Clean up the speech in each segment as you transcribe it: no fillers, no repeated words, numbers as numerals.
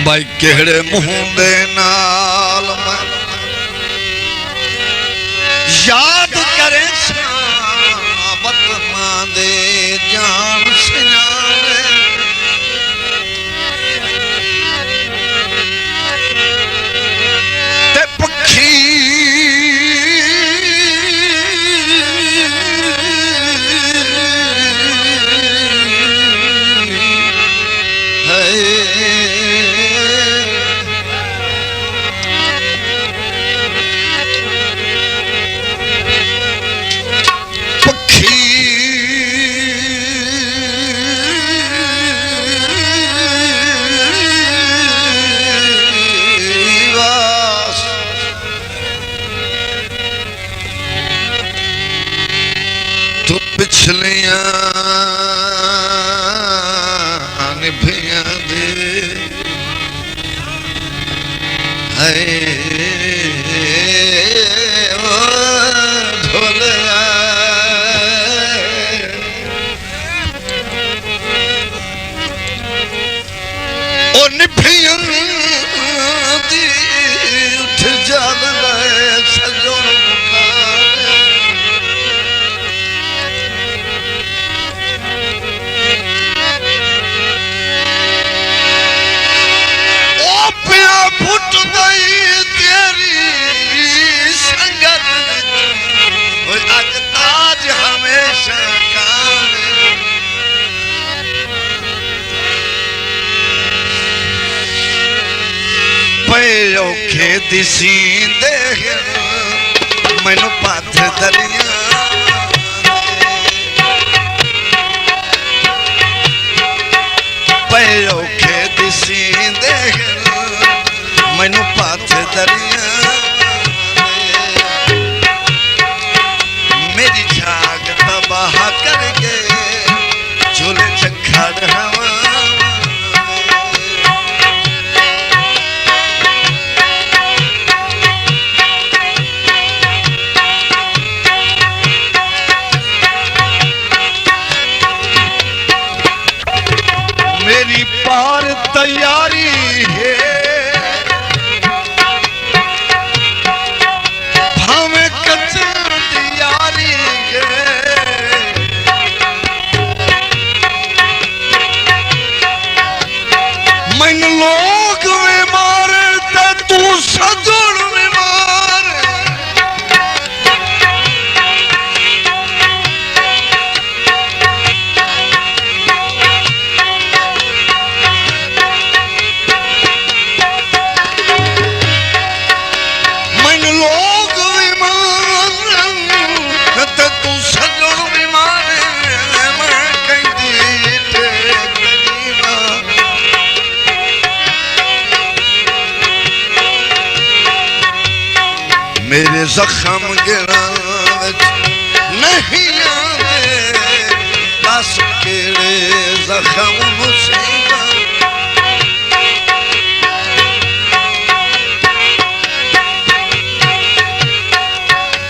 भाई केड़े मुंह दे नाल मैं याद करे शाबत मां दे जान सियाने ते पखी पिछलियां निभिया दे ढोलिया ओ निभिया दी उठ जाल सजो फुट गई तेरी संगत अज ताज हमेशा पे औखे दिसी देख मैनू पथ दरिया पे औखे दिसी देख मैनू पथ दरिया मेरी जाग तबाह कर गए झूले चखड़ हवा मेरी पार तैयारी है लोग में मारे तू सजन में मारे मन लोग में मारे तू सजन में मारे मैं कहती मेरे जख्म गिरा नहीं आते दस केड़े जख्म मुसीबत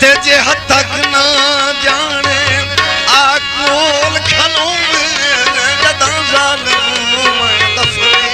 तेजे हद तक ना जाने आकोल खलों में जदा जालिम मैं दफरी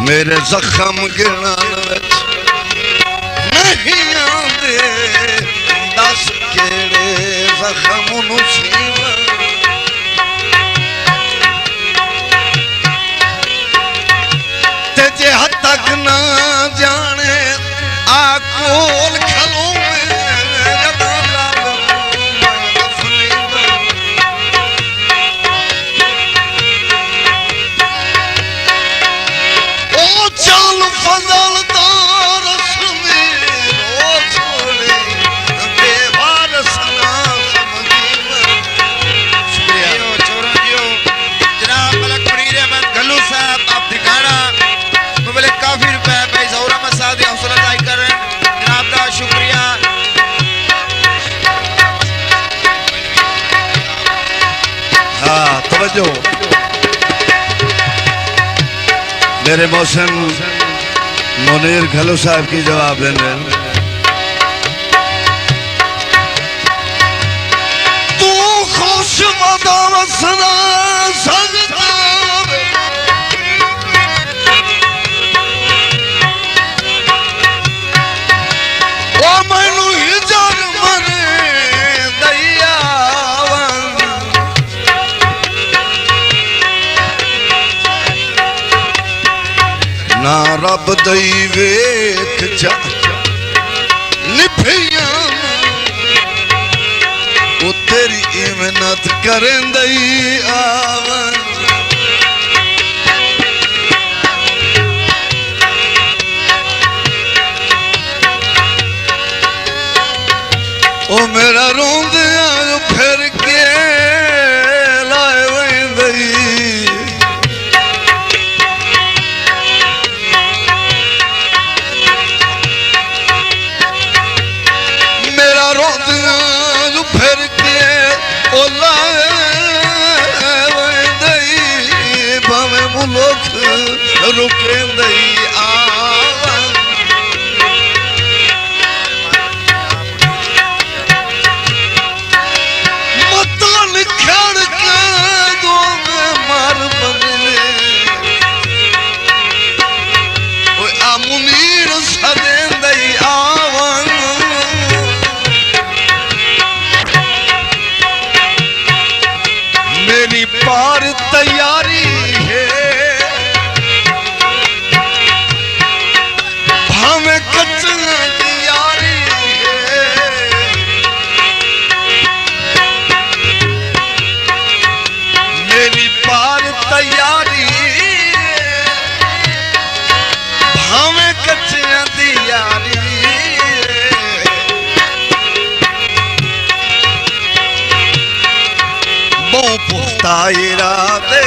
मेरे जख्म गिरन नहीं आते दस केड़े जख्म मुसीबत तवज्जो। मेरे मोहसिन मुनीर घलो साहब की जवाब देने। तू खुश मदावसना सजदा ओ मैनू हिजर मने दयावन ना रब दई वेख जा निफिया वो तेरी इमनत करें दई आवन। ओ मेरा रोंदिया फिर के लाए वही मेरा रोंदिया फिर के ओ लाए वही भावे मुल्क रुके दई आवन। मुनीर सदें दई आवन। मेरी पार तैयारी है भावे कचना की यारी है। मेरी पार तैयारी हमें कच्चिया दी यारी बहु पुख्ता इरादे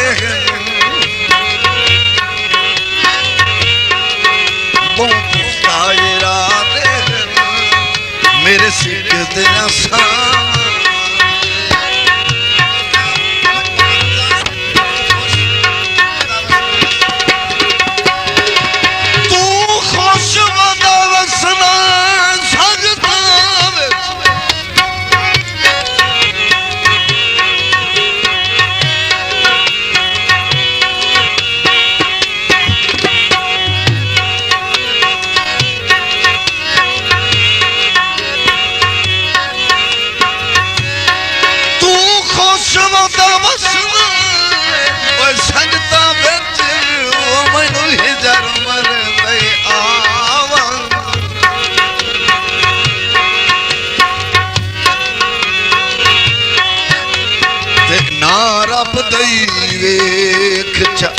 बहु पुख्ता इरादे मेरे सिख दे आसान। रब दई वेख जा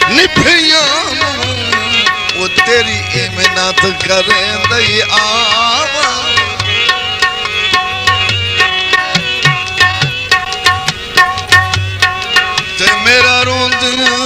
निफिया वो तेरी इमनत करें दई आवन। ते मेरा रोंदिया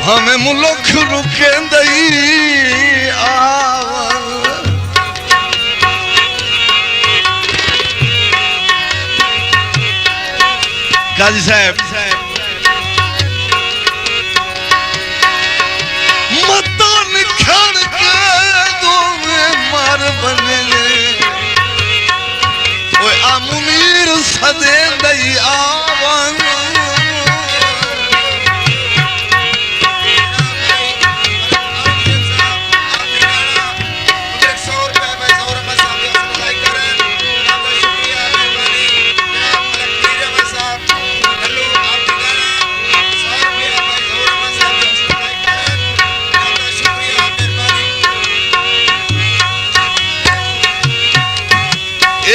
हमें मुल्क रुके दई आवन। काजी साहब मता निखर के दो में मार बने आ मुनीर सदें दई आवन।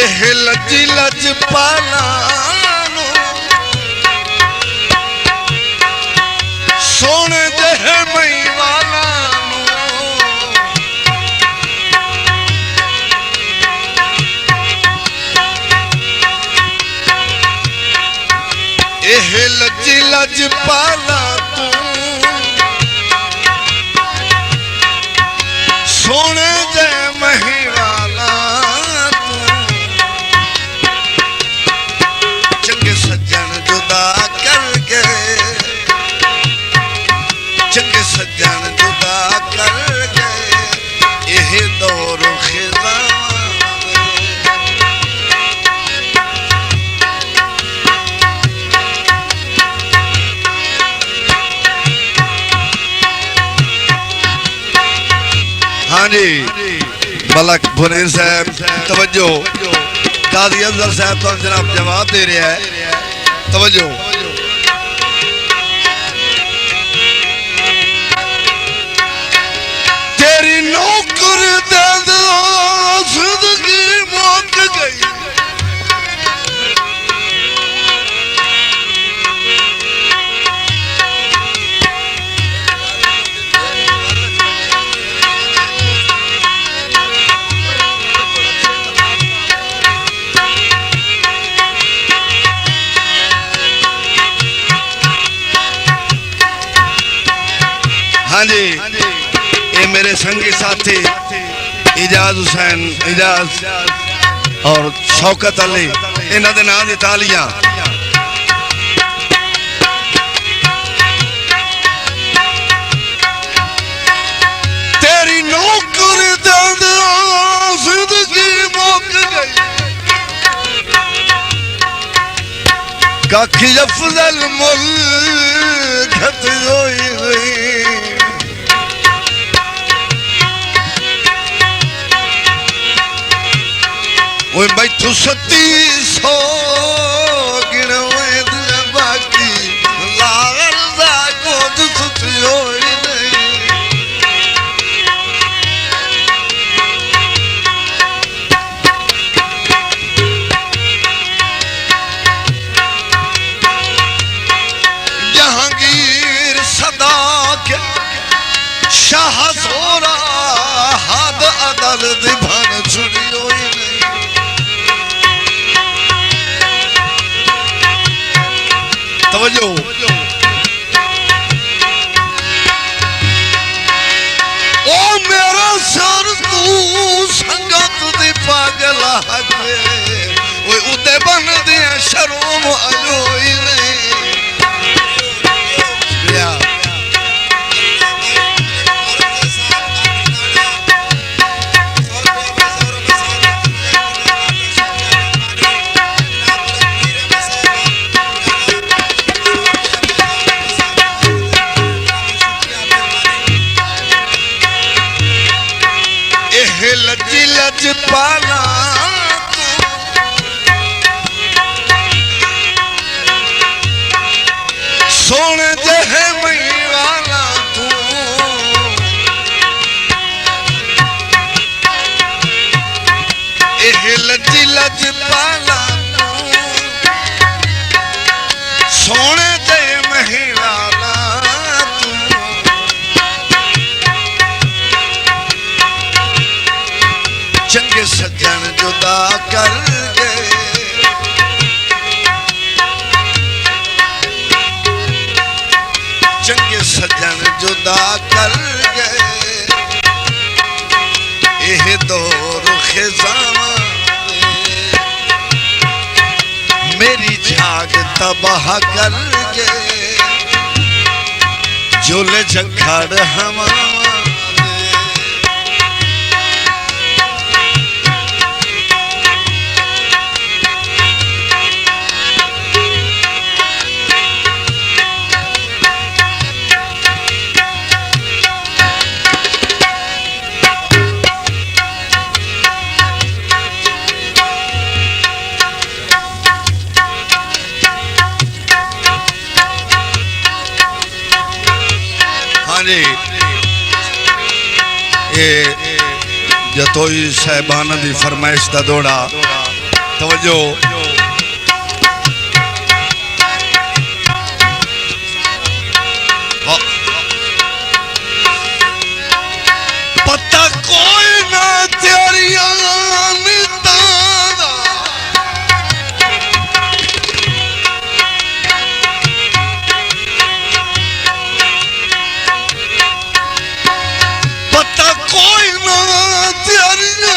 एह लजी लजपाला सोने जह मई वाला एह लजी लजपाला तू सोने जह मही वाला तू चंगे सज्जन जुदा कर गए चंगे सज्जन जुदा कर गए यह दौर खिज़ा हाँ जी मलक भुनेर साहब तवज्जो काजी अफजल साहब तो जनाब जवाब दे रहा है तवज्जो तेरी नौकर दे दो जिंदगी मुक गई हाँ जी ये मेरे संगी साथी इजाज हुसैन इजाज और शौकत अली इन्हां दे नाम दी तालियां तेरी नौकर दे दो जिंदगी मुक गई काखी अफजल मुल्क होई गई ओए भाई तू 3700 गिनवे दे बाकी लाल दा कोद सुती होई नहीं जहांगीर सदा के शाह सोरा हद अदल दी भान छुड़ी होई तवज्जो ओ मेरा सर तू संगत दी पागल हके ओए उते बन दे शर्म अजोई नहीं लजी लजपाला सोने जह मई वाला तू एह लजी लजपाला तू सोने जह मही वाला चंगे सज्जन जुदा कर गए चंगे सज्जन जुदा कर गए यह दौर खिज़ां मेरी झाग तबाह कर गए झोले झंखाड़ हवा जी ये जतोई साहबाना दी फरमाइश दा दौड़ा तवज्जो पता कोई ना तेरिया पता कोई ना तेरिया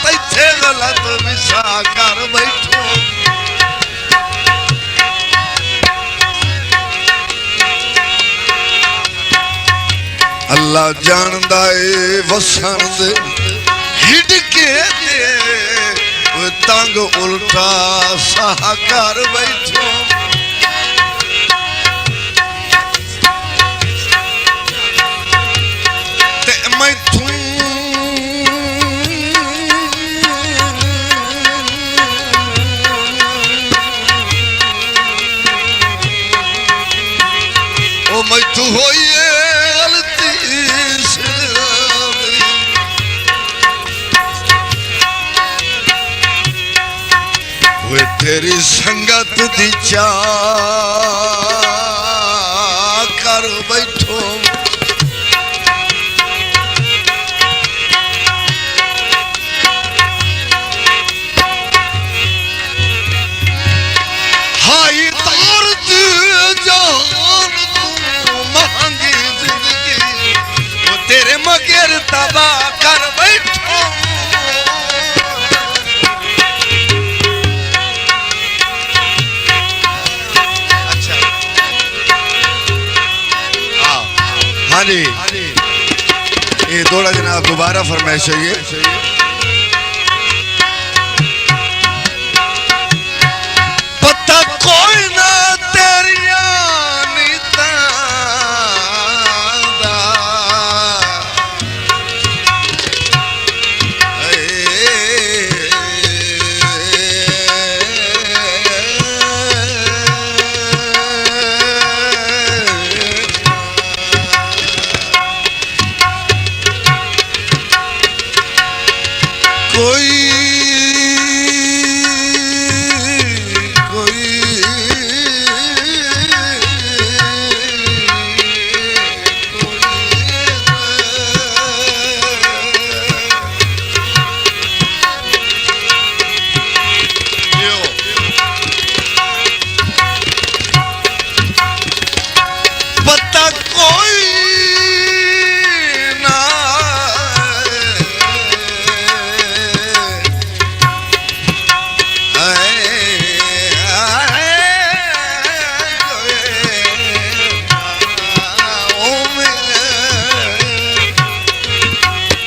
तैथे गलत विसा कर बैठो अल्लाह जानदा है वसन दे हिड़के दे तंग उल्टा साह कर बैठो ते मैं तू ओ मैं तू होई तेरी संगत दी चाह कर बैठो हाई तार जान तू महंगी जिंदगी वो तेरे मगर तबाह कर बैठो हाँ जी ये थोड़ा जनाब दोबारा फरमाइश है ये पता कोई ना तेरिया नीता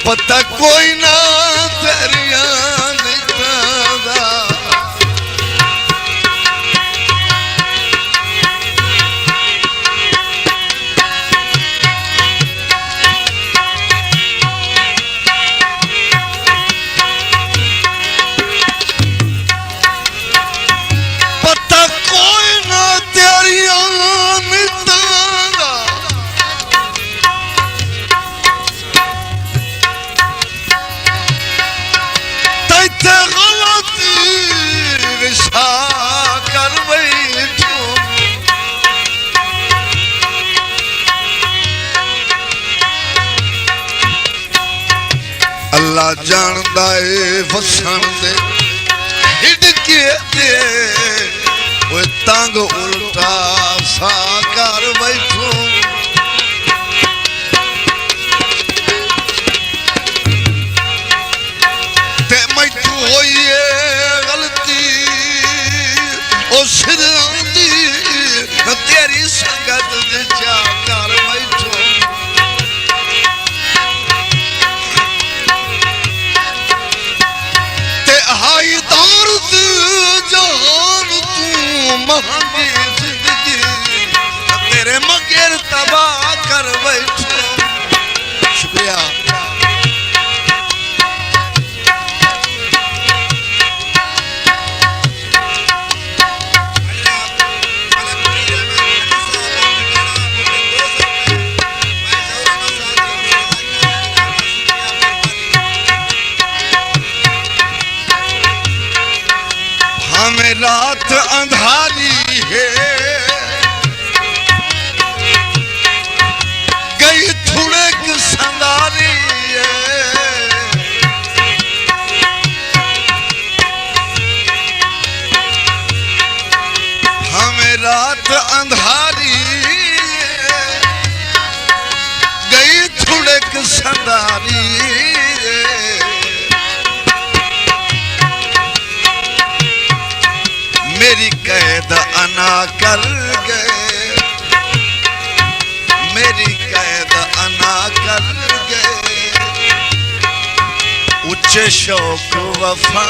पता कोई ना तेरिया निकलदा पता कोई ना तेरिया निकलदा गलती विसा कर बैठो अल्लाह जानदा है वसन दे हिड़के दे वो तंग उल्टा सा कर बैठो होइए गलती ओ सिद्धांती तेरी संगत जा कर बैठो ते हाई दर्द जान तू महंगी जिंदगी तेरे मगर तबाह कर बैठो शुक्रिया हमें रात अंधारी है गई थोड़े की संदारी है हमें रात अंधारी गई थोड़े की संदारी मेरी कैद अना कर गए मेरी कैद अना कर गए उच्च शौक वफा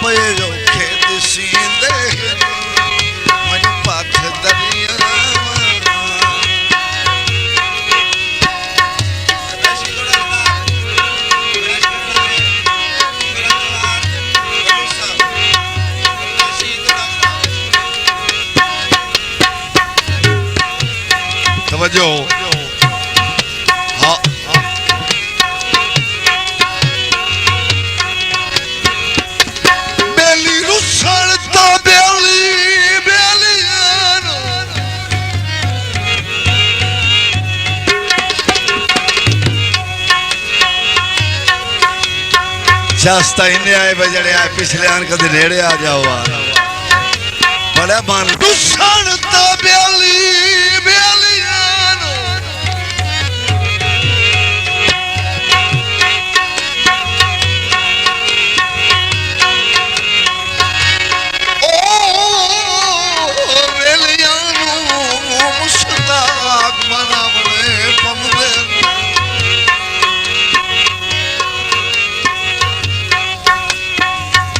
पे खेत सींदे मन पाथ दरिया समझो हाँ बेली रुसण तो बेली बेली जास्ता इन्हें आए बजड़े आए पिछले आन कदे नेड़े आ जाओ बड़ा मान रुसण तो बेली बेली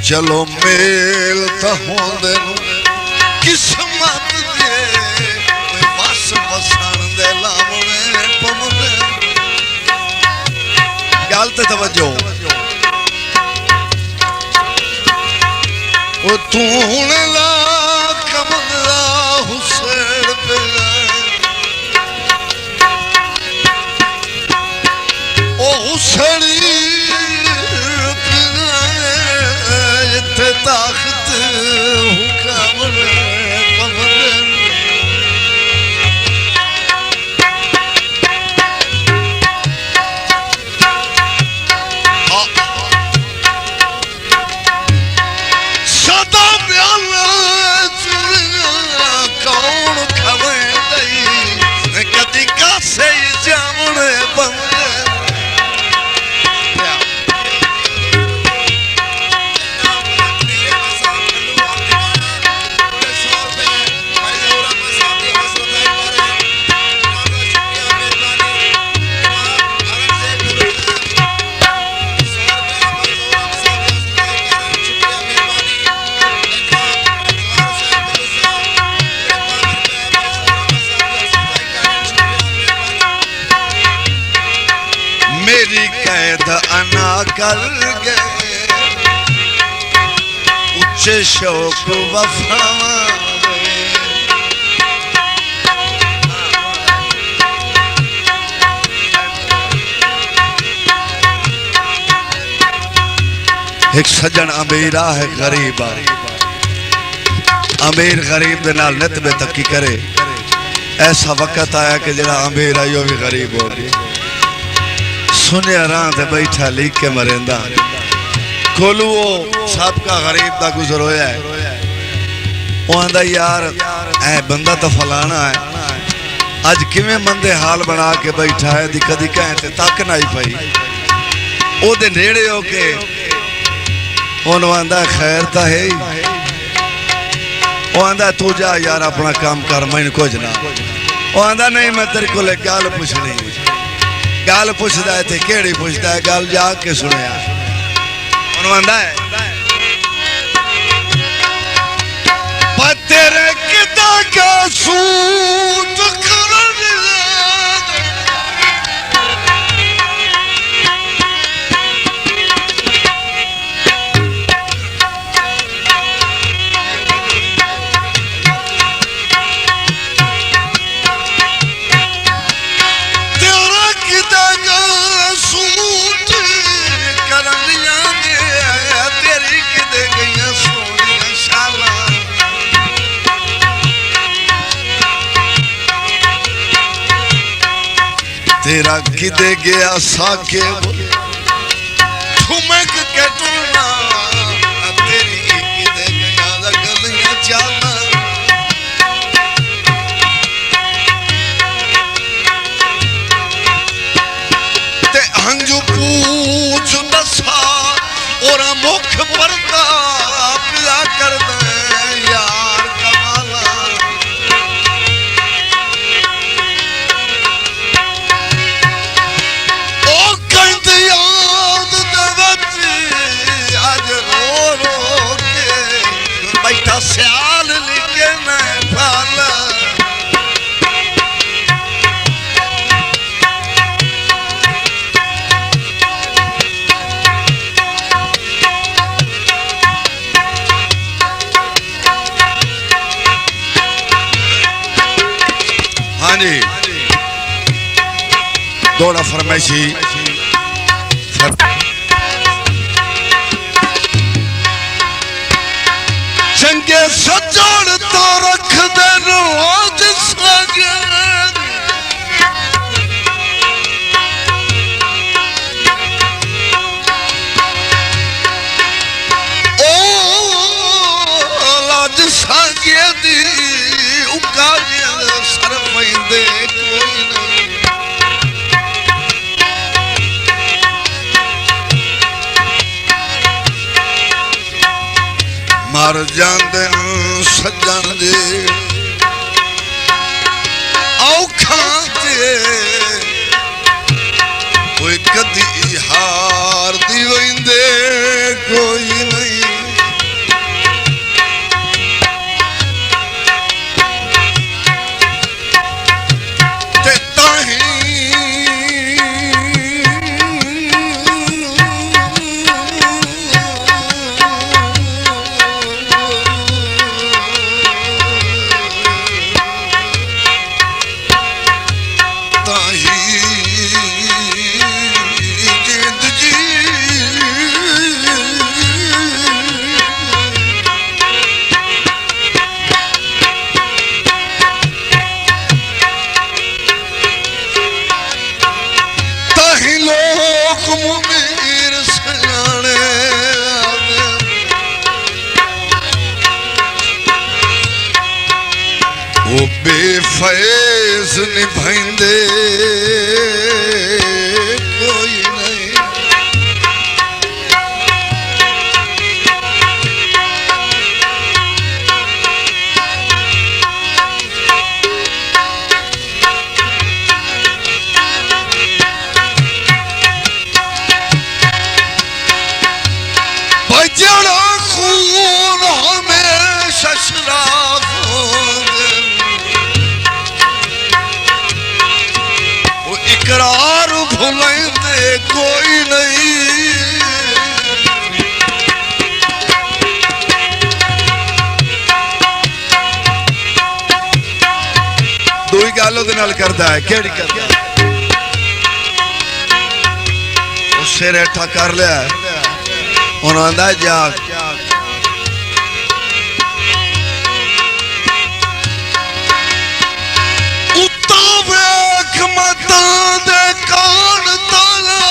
चलो मेल तो होंदे किस्मत दे बस बसन दे लावणे पवंदे गल ते तवज्जो ओ तूने ला कमला हुसैन पे ओ हुसैनी ताकत हुक्म पवन सदा बयान कौन खवे दई कदी कासे जामने बंदे मेरी कैद अना कर गए उच्च शौक वफा एक सज्जन अमीरा है गरीब अमीर गरीब दे नाल नित बेतकी करे ऐसा वक्त आया कि जरा अमीर आई वो भी गरीब हो गया सुने राह ते बैठा लिख के मरेंदा खोलू वो सबका गरीब का गुजर होया है वो आंदा यार ऐ बंदा तो फलाना है अज किवें मंदे हाल बना के बैठा है दी कदी कहें ते तक नहीं पई ओ दे नेड़े हो के ओन आंदा खैर ता है वो आंदा तू जा यार अपना काम कर मैनू कुछ ना वो आंदा नहीं मैं तेरे को गल पुछनी गल पुछदा है ते केड़ी पुछदा है गल जाके सुनिया उन्होंने आंदा है तेरे किदा का सूट किदे गया साके ठुमक के टुरना तेरी किदे गया गलियां चालना ते हंजू पूछ नसा और मुख परदा पिया कर दे यार कमाला ओ कंद याद दवती आज रो रो के बैठा स्याल लिखे मैं फाला दौड़ा फरमाइशी चंगे सजड़ तो रख दे रोज सजन ओ लाज सागे दी उकाजे सर पैंदे कोई नहीं मर जांदे सज्जन दे औखां ते कोई कदी हार दी वेंदे कोई नहीं ते ताही वो बेफैज निभाइंदे कोई नहीं बजड़ा खून हमेशा शराब इकरार भुलेंदे कोई नहीं दो ही गल दे नाल करदा है केड़ी करदा उस सिर हेठा कर लिया हुण आंदा जा उत्ता वेख मता दे कान ताला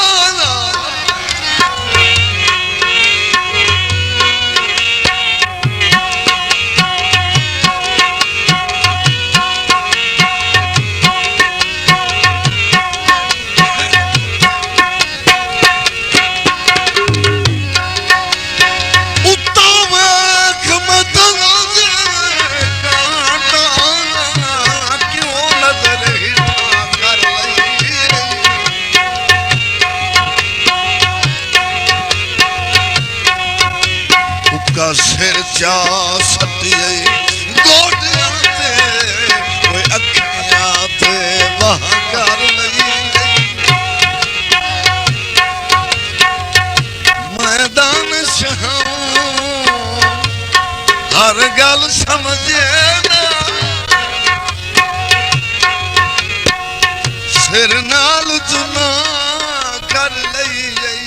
उत्ता वेख मता दे कान ताला क्यों नजर हिटा कर का सिर चा सटिए गोडियां ते कोई अखियां ते वाह कर लई मैदान शहां हर गल समझे ना सिर नाल जुना कर लई